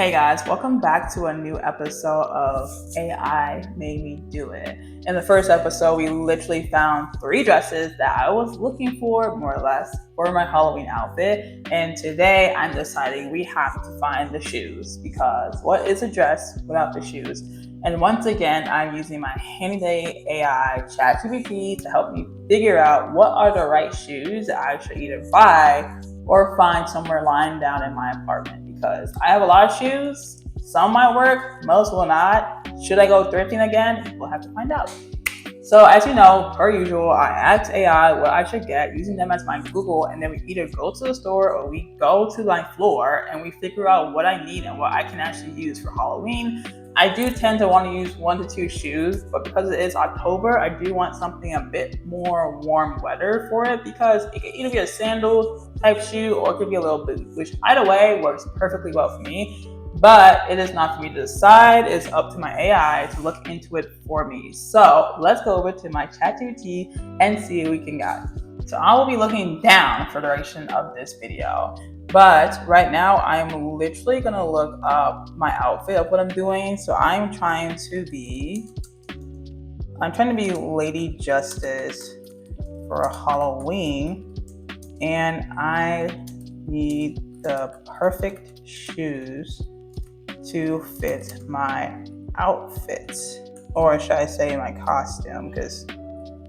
Hey guys, welcome back to a new episode of AI Made Me Do It. In the first episode, we literally found 3 dresses that I was looking for, more or less, for my Halloween outfit. And today I'm deciding we have to find the shoes because what is a dress without the shoes? And once again, I'm using my handy AI ChatGPT to help me figure out what are the right shoes that I should either buy or find somewhere lying down in my apartment because I have a lot of shoes. Some might work, most will not. Should I go thrifting again? We'll have to find out. So as you know, per usual, I ask AI what I should get using them as my Google, and then we either go to the store or we go to my floor and we figure out what I need and what I can actually use for Halloween. I do tend to want to use 1 to 2 shoes, but because it is October, I do want something a bit more warm weather for it because it could either be a sandal type shoe or it could be a little boot, which either way works perfectly well for me. But it is not for me to decide. It's up to my AI to look into it for me. So let's go over to my ChatGPT and see what we can get. So I will be looking down for the duration of this video. But right now I'm literally gonna look up my outfit of what I'm doing. So I'm trying to be Lady Justice for Halloween, and I need the perfect shoes to fit my outfit, or should I say my costume, because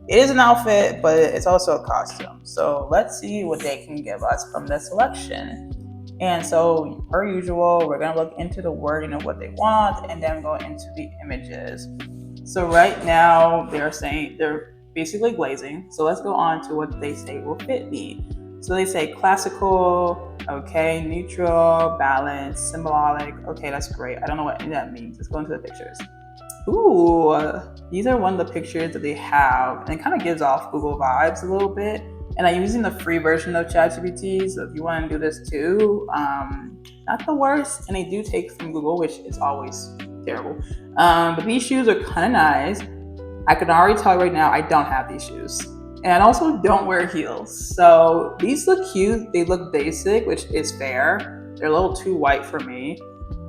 it is an outfit but it's also a costume. So let's see what they can give us from the selection. And so per usual, we're going to look into the wording of what they want and then go into the images. So right now they're saying they're basically glazing, so let's go on to what they say will fit me. So they say classical, okay, neutral, balanced, symbolic. Okay, that's great. I don't know what any of that means. Let's go into the pictures. Ooh, these are one of the pictures that they have, and it kind of gives off Google vibes a little bit. And I'm using the free version of ChatGPT, so if you want to do this too, not the worst. And they do take from Google, which is always terrible. But these shoes are kind of nice. I can already tell right now I don't have these shoes. And I also don't wear heels. So these look cute. They look basic, which is fair. They're a little too white for me.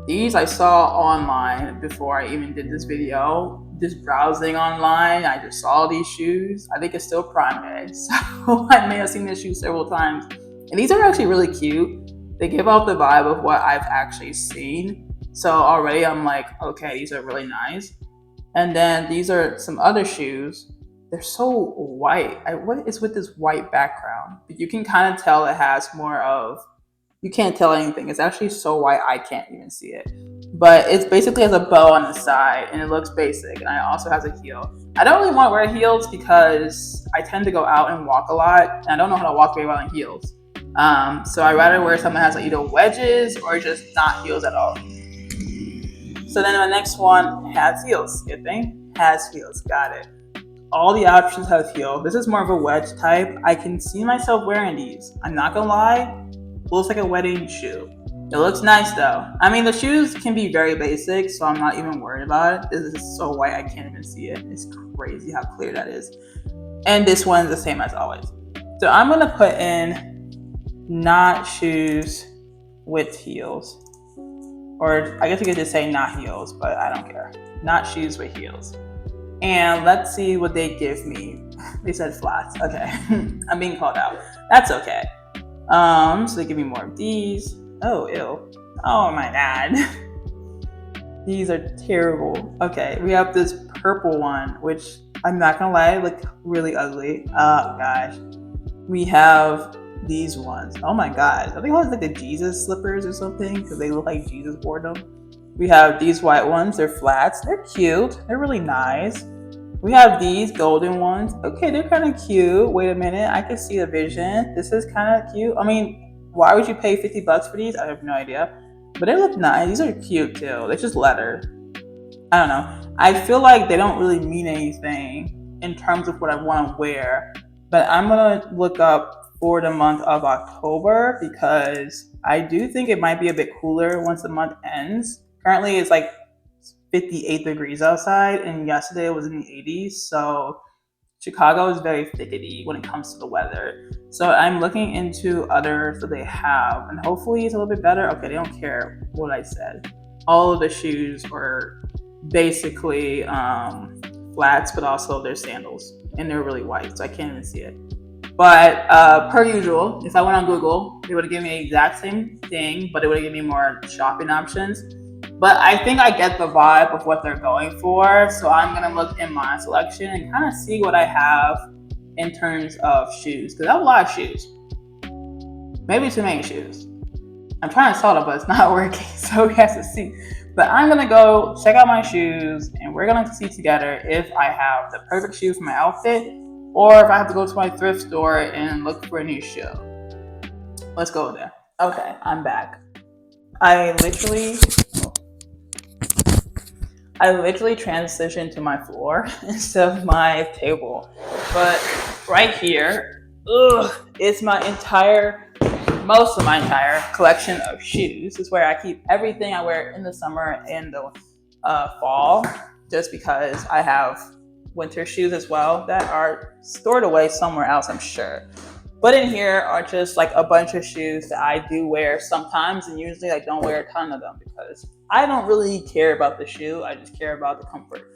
These I saw online before I even did this video. Just browsing online, I just saw these shoes. I think it's still Prime Day, so I may have seen these shoes several times. And these are actually really cute. They give off the vibe of what I've actually seen. So already I'm like, okay, these are really nice. And then these are some other shoes. They're so white. What is with this white background? But you can kind of tell it has more of, you can't tell anything. It's actually so white I can't even see it. But it's basically has a bow on the side and it looks basic. And it also has a heel. I don't really want to wear heels because I tend to go out and walk a lot, and I don't know how to walk very well in heels. So I'd rather wear something that has like either wedges or just not heels at all. So then the next one has heels. Good thing. Has heels. Got it. All the options have heel. This is more of a wedge type. I can see myself wearing these. I'm not gonna lie. It looks like a wedding shoe. It looks nice though. I mean, the shoes can be very basic, so I'm not even worried about it. This is so white I can't even see it. It's crazy how clear that is. And this one's the same as always. So I'm gonna put in not shoes with heels. Or I guess you could just say not heels, but I don't care. Not shoes with heels. And let's see what they give me. They said flats. Okay. I'm being called out. That's okay. So they give me more of these. Oh, ew. Oh my god. These are terrible. Okay, we have this purple one, which I'm not gonna lie, look really ugly. Oh gosh. We have these ones. Oh my god. I think it was like the Jesus slippers or something, because they look like Jesus wore them. We have these white ones. They're flats. They're cute. They're really nice. We have these golden ones. Okay, they're kind of cute. Wait a minute. I can see the vision. This is kind of cute. I mean, why would you pay $50 for these? I have no idea. But they look nice. These are cute too. They're just leather. I don't know. I feel like they don't really mean anything in terms of what I want to wear. But I'm going to look up for the month of October because I do think it might be a bit cooler once the month ends. Currently, it's like 58 degrees outside, and yesterday it was in the 80s. So Chicago is very thickety when it comes to the weather. So I'm looking into others that they have, and hopefully it's a little bit better. Okay, they don't care what I said. All of the shoes are basically flats, but also they're sandals, and they're really white, so I can't even see it. But per usual, if I went on Google, they would have given me the exact same thing, but it would have given me more shopping options. But I think I get the vibe of what they're going for, so I'm gonna look in my selection and kind of see what I have in terms of shoes, because I have a lot of shoes, maybe too many shoes. I'm trying to sell it, but it's not working, so we have to see. But I'm gonna go check out my shoes, and we're gonna see together if I have the perfect shoe for my outfit, or if I have to go to my thrift store and look for a new shoe. Let's go there. Okay, I'm back. I literally transitioned to my floor instead of my table. But right here, it's most of my entire collection of shoes. It's where I keep everything I wear in the summer and the fall, just because I have winter shoes as well that are stored away somewhere else, I'm sure. But in here are just like a bunch of shoes that I do wear sometimes, and usually I don't wear a ton of them because I don't really care about the shoe. I just care about the comfort.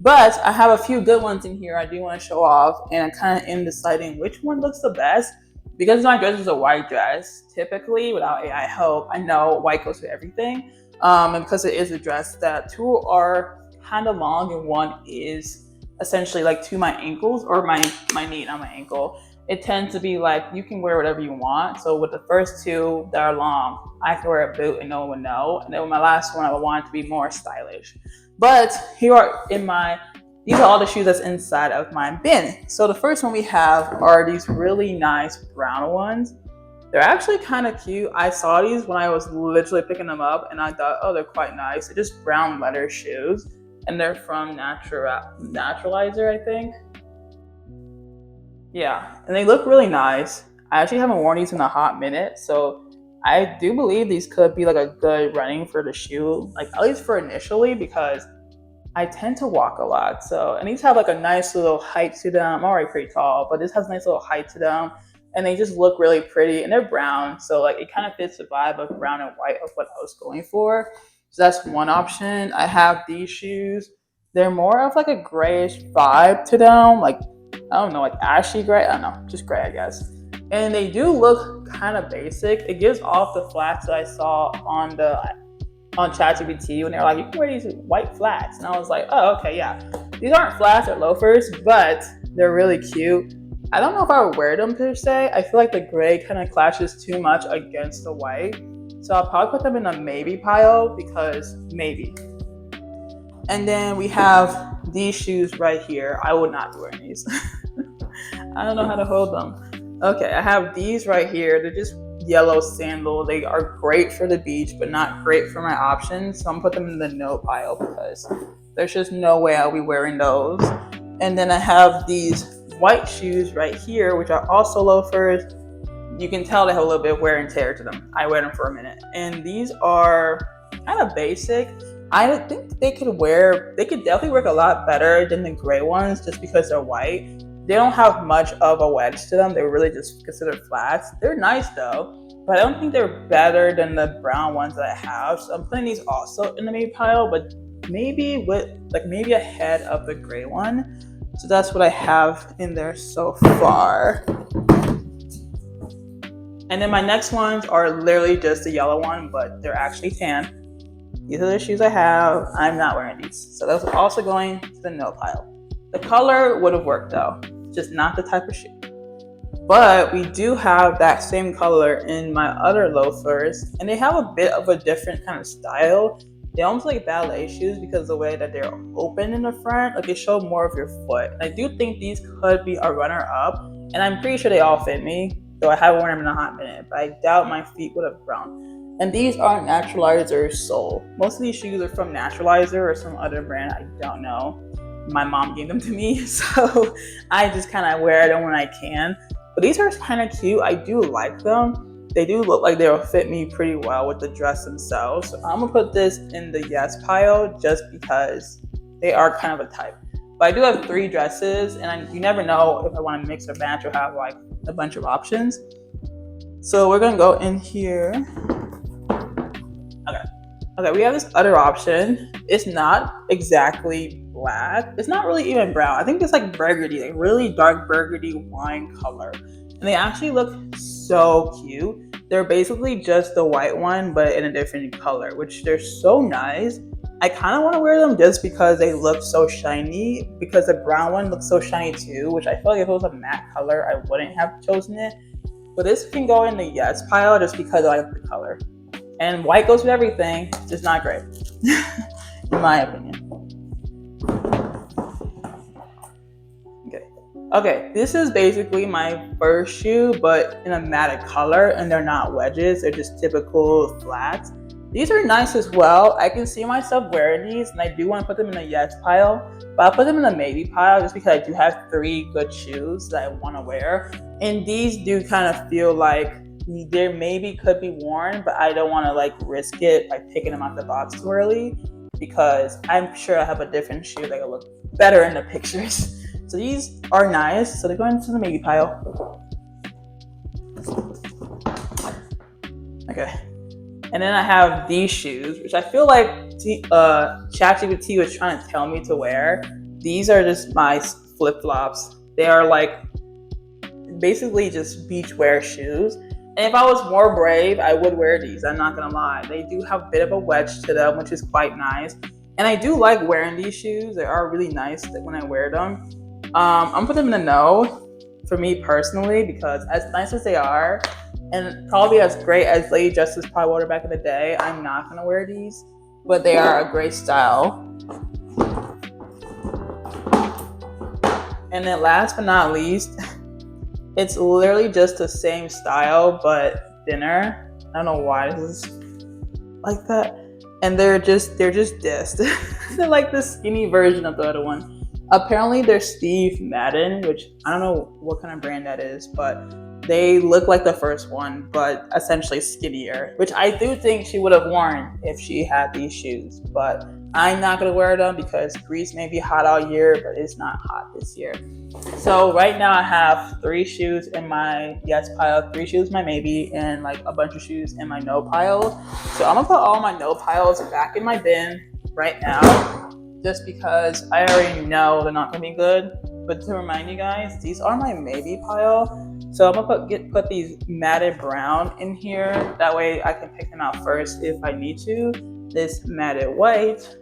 But I have a few good ones in here I do want to show off, and I kind of am deciding which one looks the best. Because my dress is a white dress, typically without AI help, I know white goes with everything. And because it is a dress that two are kind of long and one is essentially like to my ankles, or my knee, not my ankle. It tends to be like you can wear whatever you want. So with the first two that are long, I can wear a boot and no one would know. And then with my last one, I would want it to be more stylish. But these are all the shoes that's inside of my bin. So the first one we have are these really nice brown ones. They're actually kind of cute. I saw these when I was literally picking them up, and I thought, oh, they're quite nice. They're just brown leather shoes, and they're from Naturalizer, I think. Yeah, and they look really nice. I actually haven't worn these in a hot minute, so I do believe these could be like a good running for the shoe, like at least for initially, because I tend to walk a lot. So, and these have like a nice little height to them. I'm already pretty tall, but this has a nice little height to them. And they just look really pretty, and they're brown. So like it kind of fits the vibe of brown and white of what I was going for. So that's one option. I have these shoes. They're more of like a grayish vibe to them. Like, I don't know, like ashy gray. I don't know, just gray, I guess. And they do look kind of basic. It gives off the flats that I saw on ChatGPT when they were like, you can wear these white flats. And I was like, oh, okay, yeah. These aren't flats or loafers, but they're really cute. I don't know if I would wear them per se. I feel like the gray kind of clashes too much against the white. So I'll probably put them in a maybe pile, because maybe. And then we have these shoes right here. I would not be wearing these. I don't know how to hold them. Okay, I have these right here. They're just yellow sandal. They are great for the beach, but not great for my options. So I'm gonna put them in the no pile, because there's just no way I'll be wearing those. And then I have these white shoes right here, which are also loafers. You can tell they have a little bit of wear and tear to them. I wear them for a minute. And these are kind of basic. I think they could definitely work a lot better than the gray ones, just because they're white. They don't have much of a wedge to them. They're really just considered flats. They're nice though, but I don't think they're better than the brown ones that I have. So I'm putting these also in the maybe pile, but maybe ahead of the gray one. So that's what I have in there so far. And then my next ones are literally just the yellow one, but they're actually tan. These are the shoes I have. I'm not wearing these. So those are also going to the no pile. The color would have worked though, just not the type of shoe. But we do have that same color in my other loafers, and they have a bit of a different kind of style. They're almost like ballet shoes because of the way that they're open in the front, like they show more of your foot. And I do think these could be a runner up, and I'm pretty sure they all fit me, though I haven't worn them in a hot minute, but I doubt my feet would have grown. And these are Naturalizer sole. Most of these shoes are from Naturalizer or some other brand, I don't know. My mom gave them to me, so I just kind of wear them when I can. But these are kind of cute. I do like them. They do look like they'll fit me pretty well with the dress themselves. So I'm gonna put this in the yes pile just because they are kind of a type. But I do have 3 dresses, and you never know if I want to mix or match or have like a bunch of options. So we're gonna go in here. Okay, we have this other option. It's not exactly black. It's not really even brown. I think it's like burgundy, like really dark burgundy wine color. And they actually look so cute. They're basically just the white one, but in a different color, which they're so nice. I kind of want to wear them just because they look so shiny, because the brown one looks so shiny too, which I feel like if it was a matte color, I wouldn't have chosen it. But this can go in the yes pile just because I like the color. And white goes with everything, just not great, in my opinion. Okay, this is basically my first shoe, but in a matte color, and they're not wedges, they're just typical flats. These are nice as well. I can see myself wearing these, and I do want to put them in the yes pile, but I'll put them in the maybe pile just because I do have 3 good shoes that I want to wear. And these do kind of feel like they maybe could be worn, but I don't want to like risk it by picking them out the box too early, because I'm sure I have a different shoe that will look better in the pictures. So these are nice, so they're going into the maybe pile. Okay, and then I have these shoes, which I feel like ChatGPT was trying to tell me to wear. These are just my flip-flops. They are like basically just beachwear shoes. And if I was more brave, I would wear these. I'm not gonna lie. They do have a bit of a wedge to them, which is quite nice. And I do like wearing these shoes. They are really nice when I wear them. I'm gonna put them in a no for me personally, because as nice as they are, and probably as great as Lady Justice probably wore back in the day, I'm not gonna wear these. But they are a great style. And then last but not least, it's literally just the same style, but thinner. I don't know why this is like that. And they're just dissed. They're like the skinny version of the other one. Apparently they're Steve Madden, which I don't know what kind of brand that is, but they look like the first one, but essentially skinnier, which I do think she would have worn if she had these shoes. But I'm not gonna wear them because Greece may be hot all year, but it's not hot this year. So right now I have 3 shoes in my yes pile, 3 shoes in my maybe, and like a bunch of shoes in my no pile. So I'm gonna put all my no piles back in my bin right now, just because I already know they're not gonna be good. But to remind you guys, these are my maybe pile. So I'm gonna put these matted brown in here. That way I can pick them out first if I need to. This matted white,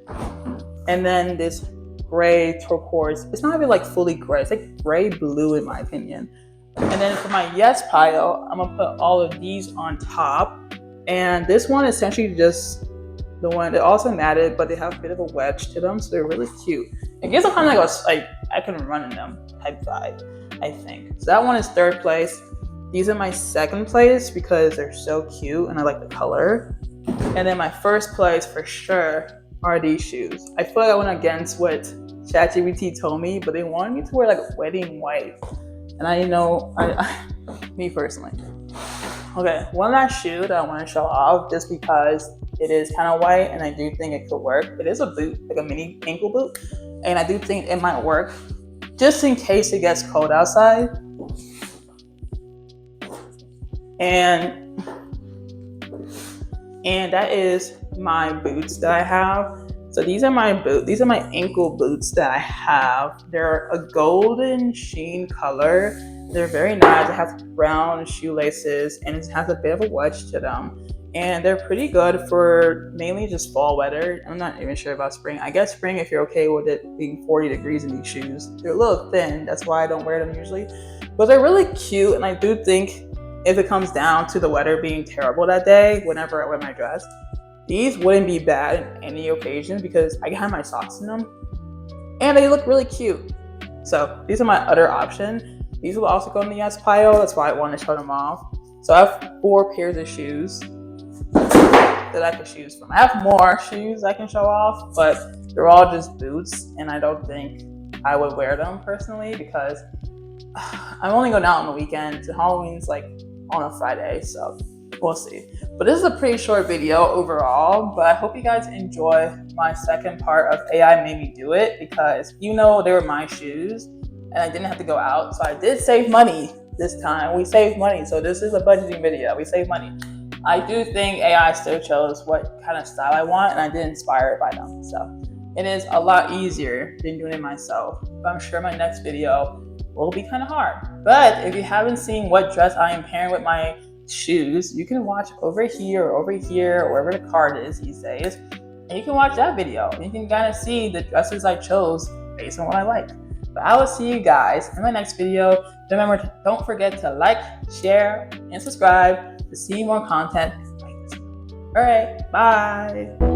and then this gray turquoise. It's not even like fully gray. It's like gray blue in my opinion. And then for my yes pile, I'm gonna put all of these on top. And this one is essentially just the one. They're also matted, but they have a bit of a wedge to them, so they're really cute. It gives a kind of like I can run in them type vibe, I think. So that one is 3rd place. These are my 2nd place because they're so cute and I like the color. And then my 1st place for sure are these shoes. I feel like I went against what ChatGPT told me, but they wanted me to wear like wedding white. And I know, me personally. Okay, one last shoe that I want to show off just because it is kind of white and I do think it could work. It is a boot, like a mini ankle boot. And I do think it might work just in case it gets cold outside. And that is my boots that I have. So these are my ankle boots that I have. They're a golden sheen color. They're very nice. It has brown shoelaces and it has a bit of a wedge to them. And they're pretty good for mainly just fall weather. I'm not even sure about spring. I guess spring if you're okay with it being 40 degrees in these shoes. They're a little thin, that's why I don't wear them usually. But they're really cute, and I do think if it comes down to the weather being terrible that day, whenever I wear my dress, these wouldn't be bad in any occasion because I can have my socks in them. And they look really cute. So these are my other option. These will also go in the yes pile, that's why I want to show them off. So I have 4 pairs of shoes that I can choose from. I have more shoes I can show off, but they're all just boots, and I don't think I would wear them personally because I'm only going out on the weekend. Halloween's like on a Friday, so we'll see. But this is a pretty short video overall, but I hope you guys enjoy my second part of AI Made Me Do It, because they were my shoes and I didn't have to go out, so I did save money this time. We saved money. So this is a budgeting video. We save money. I do think AI still chose what kind of style I want, and I did inspire it by them. So it is a lot easier than doing it myself. But I'm sure my next video will be kind of hard. But if you haven't seen what dress I am pairing with my shoes, you can watch over here or wherever the card is these days. And you can watch that video. And you can kind of see the dresses I chose based on what I like. But I will see you guys in my next video. Remember, don't forget to like, share, and subscribe to see more content like this. All right, bye.